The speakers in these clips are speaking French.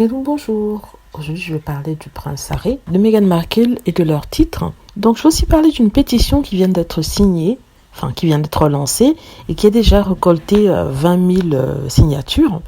Et donc bonjour, aujourd'hui je vais parler du prince Harry, de Meghan Markle et de leur titre. Donc je vais aussi parler d'une pétition qui vient d'être signée, qui vient d'être lancée et qui a déjà récolté 20 000 signatures.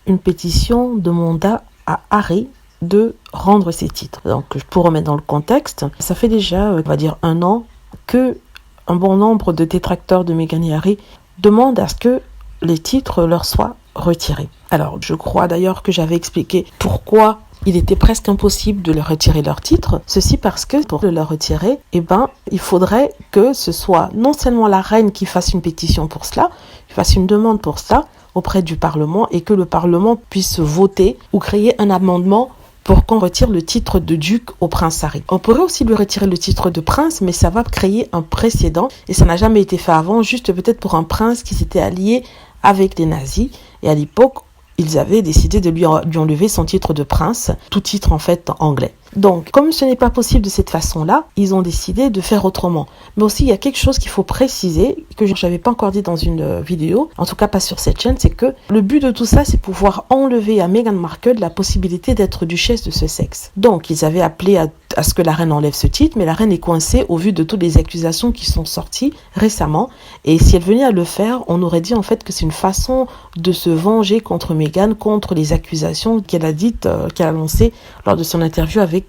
Une pétition demanda à Harry de rendre ses titres. Donc pour remettre dans le contexte, ça fait déjà, on va dire 1 an que un bon nombre de détracteurs de Meghan et Harry demandent à ce que les titres leur soient retirés. Alors, je crois d'ailleurs que j'avais expliqué pourquoi il était presque impossible de leur retirer leurs titres. Ceci parce que pour leur retirer, il faudrait que ce soit non seulement la reine qui fasse une pétition pour cela, qui fasse une demande pour cela auprès du Parlement et que le Parlement puisse voter ou créer un amendement pour qu'on retire le titre de duc au prince Harry. On pourrait aussi lui retirer le titre de prince, mais ça va créer un précédent et ça n'a jamais été fait avant, juste peut-être pour un prince qui s'était allié avec les nazis. Et à l'époque, ils avaient décidé de lui enlever son titre de prince, tout titre en fait anglais. Donc, comme ce n'est pas possible de cette façon-là, ils ont décidé de faire autrement. Mais aussi, il y a quelque chose qu'il faut préciser, que je n'avais pas encore dit dans une vidéo, en tout cas pas sur cette chaîne, c'est que le but de tout ça, c'est pouvoir enlever à Meghan Markle la possibilité d'être duchesse de ce sexe. Donc, ils avaient appelé à ce que la reine enlève ce titre, mais la reine est coincée au vu de toutes les accusations qui sont sorties récemment. Et si elle venait à le faire, on aurait dit en fait que c'est une façon de se venger contre Meghan, contre les accusations qu'elle a lancées lors de son interview avec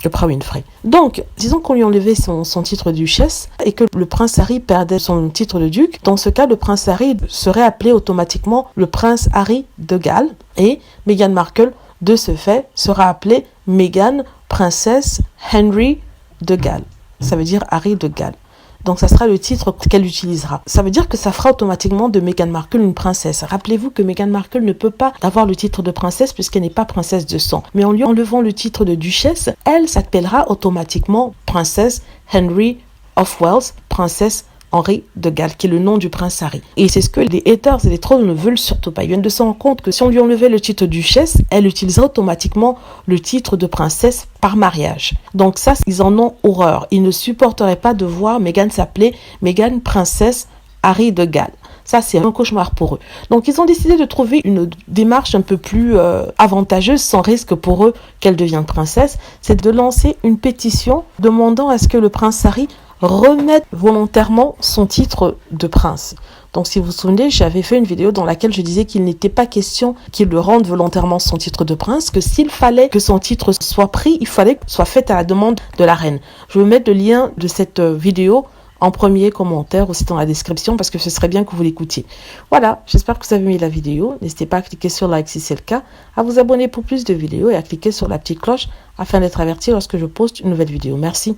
Oprah Winfrey. Donc, disons qu'on lui enlevait son titre de duchesse et que le prince Harry perdait son titre de duc. Dans ce cas, le prince Harry serait appelé automatiquement le prince Harry de Galles et Meghan Markle, de ce fait, sera appelée Meghan princesse Henry de Galles. Ça veut dire Harry de Galles. Donc, ça sera le titre qu'elle utilisera. Ça veut dire que ça fera automatiquement de Meghan Markle une princesse. Rappelez-vous que Meghan Markle ne peut pas avoir le titre de princesse puisqu'elle n'est pas princesse de sang. Mais en lui enlevant le titre de duchesse, elle s'appellera automatiquement princesse Henry of Wales, princesse Henri de Galles, qui est le nom du prince Harry. Et c'est ce que les haters et les trolls ne veulent surtout pas. Ils viennent de se rendre compte que si on lui enlevait le titre de duchesse, elle utiliserait automatiquement le titre de princesse par mariage. Donc ça, ils en ont horreur. Ils ne supporteraient pas de voir Meghan s'appeler Meghan princesse Harry de Galles. Ça, c'est un cauchemar pour eux. Donc, ils ont décidé de trouver une démarche un peu plus avantageuse, sans risque pour eux qu'elle devienne princesse. C'est de lancer une pétition demandant à ce que le prince Harry remette volontairement son titre de prince. Donc, si vous vous souvenez, j'avais fait une vidéo dans laquelle je disais qu'il n'était pas question qu'il le rende volontairement son titre de prince, que s'il fallait que son titre soit pris, il fallait que ce soit fait à la demande de la reine. Je vais mettre le lien de cette vidéo en premier commentaire, aussi dans la description, parce que ce serait bien que vous l'écoutiez. Voilà, j'espère que vous avez aimé la vidéo. N'hésitez pas à cliquer sur like si c'est le cas, à vous abonner pour plus de vidéos et à cliquer sur la petite cloche afin d'être averti lorsque je poste une nouvelle vidéo. Merci.